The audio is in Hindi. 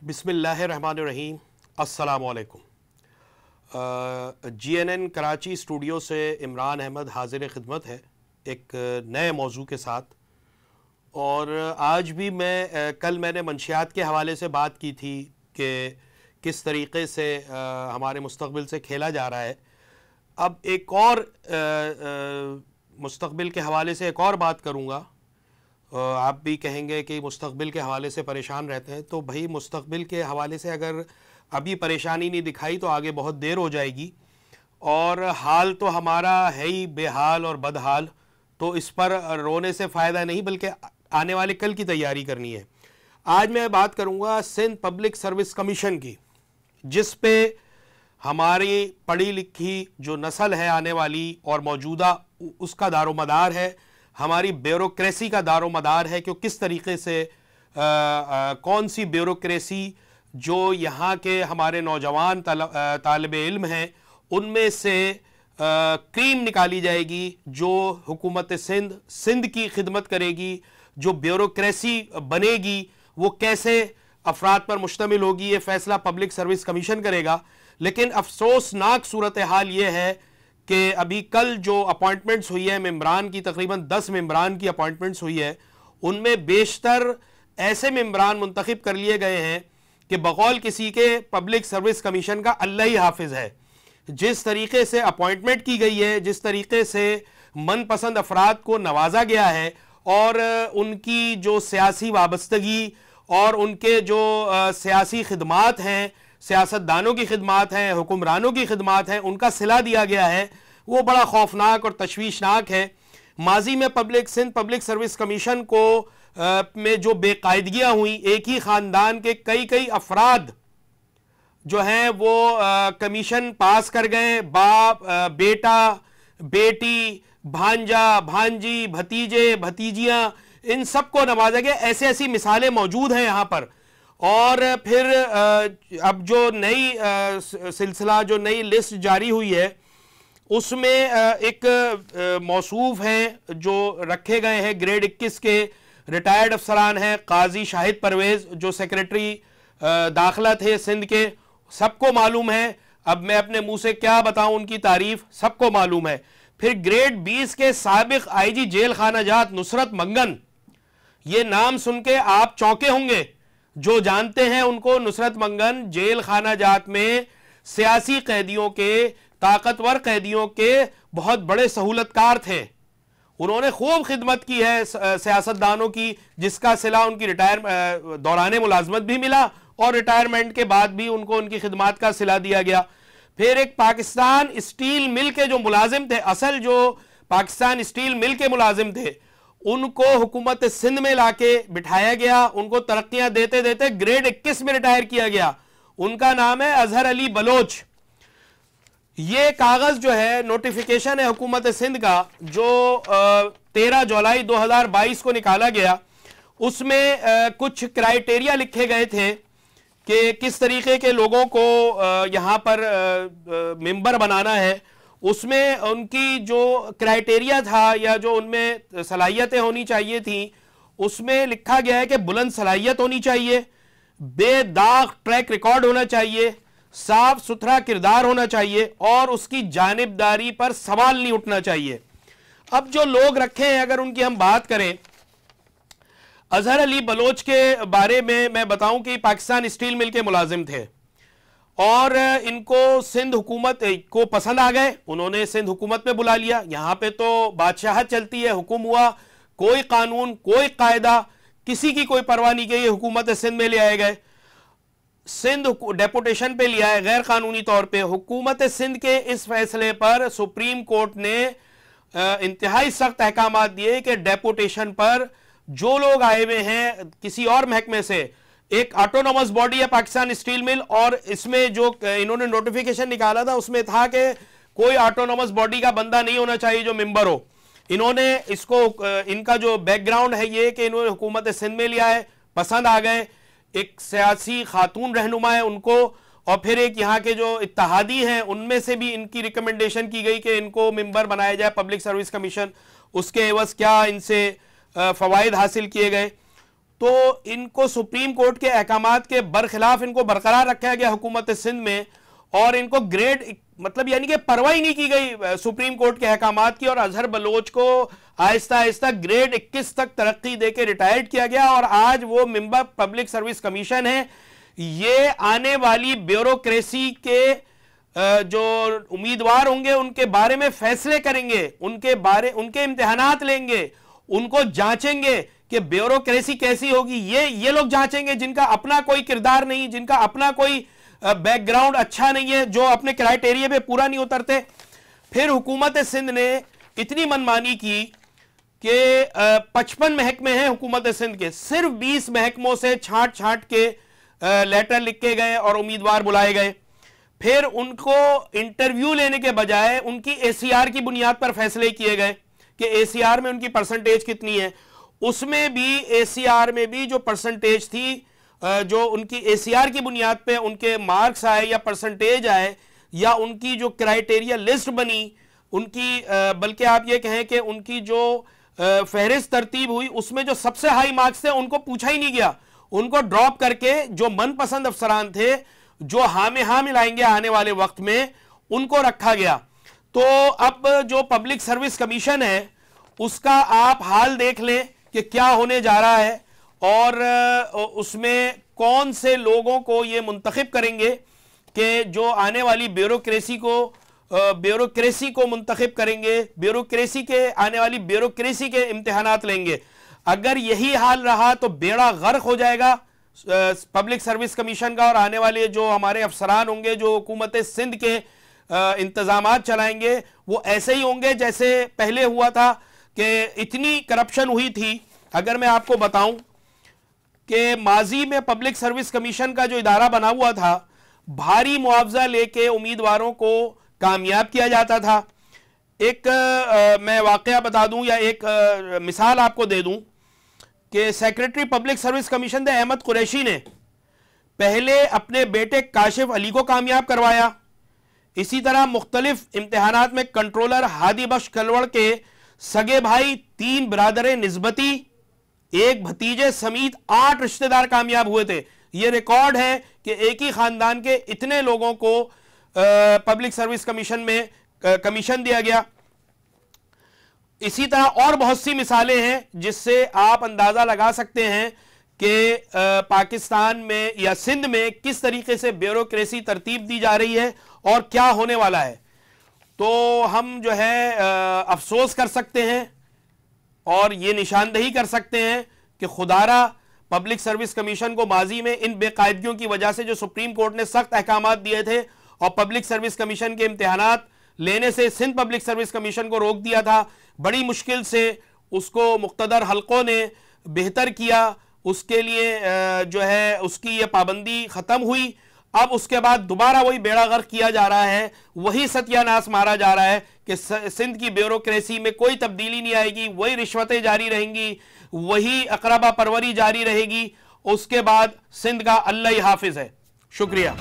बिस्मिल्लाहिर्रहमानिर्रहीम। अस्सलाम वालेकुम। GNN कराची स्टूडियो से इमरान अहमद हाजिर खिदमत है एक नए मौजू के साथ। और आज भी कल मैंने मंशियात के हवाले से बात की थी कि किस तरीक़े से हमारे मुस्तक़बिल से खेला जा रहा है। अब एक और मुस्तक़बिल के हवाले से एक और बात करूँगा। आप भी कहेंगे कि मुस्तक़बिल के हवाले से परेशान रहते हैं, तो भाई मुस्तक़बिल के हवाले से अगर अभी परेशानी नहीं दिखाई तो आगे बहुत देर हो जाएगी। और हाल तो हमारा है ही बेहाल और बदहाल, तो इस पर रोने से फ़ायदा नहीं बल्कि आने वाले कल की तैयारी करनी है। आज मैं बात करूँगा सिंध पब्लिक सर्विस कमीशन की, जिस पे हमारी पढ़ी लिखी जो नस्ल है आने वाली और मौजूदा उसका दारोमदार है, हमारी ब्यूरोक्रेसी का दारोमदार है कि किस तरीके से कौन सी ब्यूरोक्रेसी जो यहाँ के हमारे नौजवान तालिब इल्म हैं उनमें से क्रीम निकाली जाएगी, जो हुकूमत सिंध की खिदमत करेगी, जो ब्यूरोक्रेसी बनेगी वो कैसे अफराद पर मुश्तमिल होगी, ये फ़ैसला पब्लिक सर्विस कमीशन करेगा। लेकिन अफसोसनाक सूरत हाल ये है कि अभी कल जो अपॉइंटमेंट्स हुई है मेंबरान की, तकरीबन 10 मेंबरान की अपॉइंटमेंट्स हुई है, उनमें बेशतर ऐसे मेंबरान मुंतखब कर लिए गए हैं कि बकौल किसी के पब्लिक सर्विस कमीशन का अल्लाह ही हाफिज है। जिस तरीके से अपॉइंटमेंट की गई है, जिस तरीके से मनपसंद अफराद को नवाजा गया है और उनकी जो सियासी वाबस्तगी और उनके जो सियासी खिदमात हैं, सियासतदानों की खिदमात हैं, हुक्मरानों की खिदमात हैं, उनका सिला दिया गया है, वो बड़ा खौफनाक और तशवीशनाक है। माजी में सिंध पब्लिक सर्विस कमीशन को में जो बेकायदगियाँ हुई, एक ही ख़ानदान के कई अफराद जो हैं वो कमीशन पास कर गए। बाप, बेटा, बेटी, भांजा, भांजी, भतीजे, भतीजियाँ, इन सबको नवाजा गया। ऐसी मिसालें मौजूद हैं यहाँ पर। और फिर अब जो नई सिलसिला, जो नई लिस्ट जारी हुई है, उसमें एक मौसूफ हैं जो रखे गए हैं ग्रेड 21 के रिटायर्ड अफसरान हैं। काजी शाहिद परवेज़ जो सेक्रेटरी दाखिला थे सिंध के, सबको मालूम है। अब मैं अपने मुंह से क्या बताऊं, उनकी तारीफ सबको मालूम है। फिर ग्रेड 20 के साबिक IG जेल खाना जात नुसरत मंगन, ये नाम सुन के आप चौंके होंगे जो जानते हैं उनको। नुसरत मंगन जेल खाना जात में सियासी कैदियों के, ताकतवर कैदियों के बहुत बड़े सहूलतकार थे। उन्होंने खूब खिदमत की है सियासतदानों की, जिसका सिला उनकी दौरान मुलाजमत भी मिला और रिटायरमेंट के बाद भी उनको उनकी खिदमत का सिला दिया गया। फिर एक पाकिस्तान स्टील मिल के जो मुलाजिम थे, असल जो पाकिस्तान स्टील मिल के मुलाजिम थे, उनको हुकूमत सिंध में लाके बिठाया गया। उनको तरक्कियां देते देते ग्रेड 21 में रिटायर किया गया। उनका नाम है अजहर अली बलोच। ये कागज जो है, नोटिफिकेशन है हुकूमत सिंध का, जो 13 जुलाई 2022 को निकाला गया। उसमें कुछ क्राइटेरिया लिखे गए थे कि किस तरीके के लोगों को यहाँ पर मेंबर बनाना है। उसमें उनकी जो क्राइटेरिया था या जो उनमें सलाहियतें होनी चाहिए थी, उसमें लिखा गया है कि बुलंद सलाहियत होनी चाहिए, बेदाग ट्रैक रिकॉर्ड होना चाहिए, साफ सुथरा किरदार होना चाहिए और उसकी जानिबदारी पर सवाल नहीं उठना चाहिए। अब जो लोग रखे हैं, अगर उनकी हम बात करें, अजहर अली बलोच के बारे में मैं बताऊं कि पाकिस्तान स्टील मिल के मुलाजिम थे और इनको सिंध हुकूमत को पसंद आ गए। उन्होंने सिंध हुकूमत में बुला लिया। यहाँ पे तो बादशाहत चलती है, हुक्म हुआ, कोई कानून, कोई कायदा, किसी की कोई परवाह नहीं की, हुकूमत सिंध में ले आए गए। सिंध डेपुटेशन पे लिया है गैर कानूनी तौर पे। हुकूमत सिंध के इस फैसले पर सुप्रीम कोर्ट ने इंतहाई सख्त अहकाम दिए कि डेपुटेशन पर जो लोग आए हुए हैं किसी और महकमे से, एक ऑटोनोमस बॉडी है पाकिस्तान स्टील मिल, और इसमें जो इन्होंने नोटिफिकेशन निकाला था उसमें था कि कोई ऑटोनोमस बॉडी का बंदा नहीं होना चाहिए जो मेंबर हो। इन्होंने इसको, इनका जो बैकग्राउंड है ये कि इन्होंने हुकूमत सिंध में लिया है, पसंद आ गए, एक सियासी खातून रहनुमा है उनको, और फिर एक यहाँ के जो इत्तेहादी हैं उनमें से भी इनकी रिकमेंडेशन की गई कि इनको मेंबर बनाया जाए पब्लिक सर्विस कमीशन। उसके एवज क्या इनसे फ़वाइद हासिल किए गए। तो इनको सुप्रीम कोर्ट के अहकामात के बरखिलाफ इनको बरकरार रखा गया हुकूमत सिंध में, और इनको ग्रेड मतलब यानी कि परवाह ही नहीं की गई सुप्रीम कोर्ट के अहकामात की, और अजहर बलोच को आहिस्ता आहिस्ता ग्रेड 21 तक तरक्की देके रिटायर्ड किया गया, और आज वो मेंबर पब्लिक सर्विस कमीशन है। ये आने वाली ब्यूरोक्रेसी के जो उम्मीदवार होंगे उनके बारे में फैसले करेंगे, उनके इम्तिहानात लेंगे, उनको जांचेंगे कि ब्यूरोक्रेसी कैसी होगी। ये लोग जांचेंगे जिनका अपना कोई किरदार नहीं, जिनका अपना कोई बैकग्राउंड अच्छा नहीं है, जो अपने क्राइटेरिया पे पूरा नहीं उतरते। फिर हुकूमत सिंध ने इतनी मनमानी की कि 55 महकमे हैं हुकूमत सिंध के, सिर्फ 20 महकमों से छांट छांट के लेटर लिखे गए और उम्मीदवार बुलाए गए। फिर उनको इंटरव्यू लेने के बजाय उनकी एसीआर की बुनियाद पर फैसले किए गए कि एसीआर में उनकी परसेंटेज कितनी है। उसमें भी एसीआर में भी जो परसेंटेज थी, जो उनकी एसीआर की बुनियाद पे उनके मार्क्स आए या परसेंटेज आए या उनकी जो क्राइटेरिया लिस्ट बनी उनकी, बल्कि आप ये कहें कि उनकी जो फहरिस्त तरतीब हुई उसमें जो सबसे हाई मार्क्स थे उनको पूछा ही नहीं गया। उनको ड्रॉप करके जो मनपसंद अफसरान थे, जो हाँ में हाँ मिलाएंगे आने वाले वक्त में, उनको रखा गया। तो अब जो पब्लिक सर्विस कमीशन है उसका आप हाल देख लें कि क्या होने जा रहा है, और उसमें कौन से लोगों को ये मुंतखब करेंगे कि जो आने वाली ब्यूरोक्रेसी को मुंतखब करेंगे, ब्यूरोक्रेसी के आने वाली ब्यूरोक्रेसी के इम्तिहानात लेंगे। अगर यही हाल रहा तो बेड़ा गर्क हो जाएगा पब्लिक सर्विस कमीशन का, और आने वाले जो हमारे अफसरान होंगे जो हुकूमत सिंध के इंतजामात चलाएंगे वो ऐसे ही होंगे जैसे पहले हुआ था कि इतनी करप्शन हुई थी। अगर मैं आपको बताऊं कि माजी में पब्लिक सर्विस कमीशन का जो इदारा बना हुआ था, भारी मुआवजा लेके उम्मीदवारों को कामयाब किया जाता था। एक मैं वाकया बता दूं या एक मिसाल आपको दे दूं कि सेक्रेटरी पब्लिक सर्विस कमीशन थे अहमद कुरैशी ने पहले अपने बेटे काशिफ अली को कामयाब करवाया। इसी तरह मुख्तलिफ इम्तिहानात में कंट्रोलर हादी बख्श कलवड़ के सगे भाई 3 बिरादर निस्बती, 1 भतीजे समेत 8 रिश्तेदार कामयाब हुए थे। यह रिकॉर्ड है कि एक ही खानदान के इतने लोगों को पब्लिक सर्विस कमीशन में कमीशन दिया गया। इसी तरह और बहुत सी मिसालें हैं जिससे आप अंदाजा लगा सकते हैं कि पाकिस्तान में या सिंध में किस तरीके से ब्यूरोक्रेसी तरतीब दी जा रही है और क्या होने वाला है। तो हम जो है अफसोस कर सकते हैं और ये निशानदही कर सकते हैं कि खुदारा पब्लिक सर्विस कमीशन को माजी में इन बेकायदगियों की वजह से जो सुप्रीम कोर्ट ने सख्त अहकामात दिए थे और पब्लिक सर्विस कमीशन के इम्तिहानात लेने से सिंध पब्लिक सर्विस कमीशन को रोक दिया था, बड़ी मुश्किल से उसको मुख्तदर हलकों ने बेहतर किया, उसके लिए जो है उसकी ये पाबंदी ख़त्म हुई। अब उसके बाद दोबारा वही बेड़ा गर्क किया जा रहा है, वही सत्यानाश मारा जा रहा है कि सिंध की ब्यूरोक्रेसी में कोई तब्दीली नहीं आएगी, वही रिश्वतें जारी रहेंगी, वही अकरबा परवरी जारी रहेगी। उसके बाद सिंध का अल्लाह ही हाफिज है। शुक्रिया।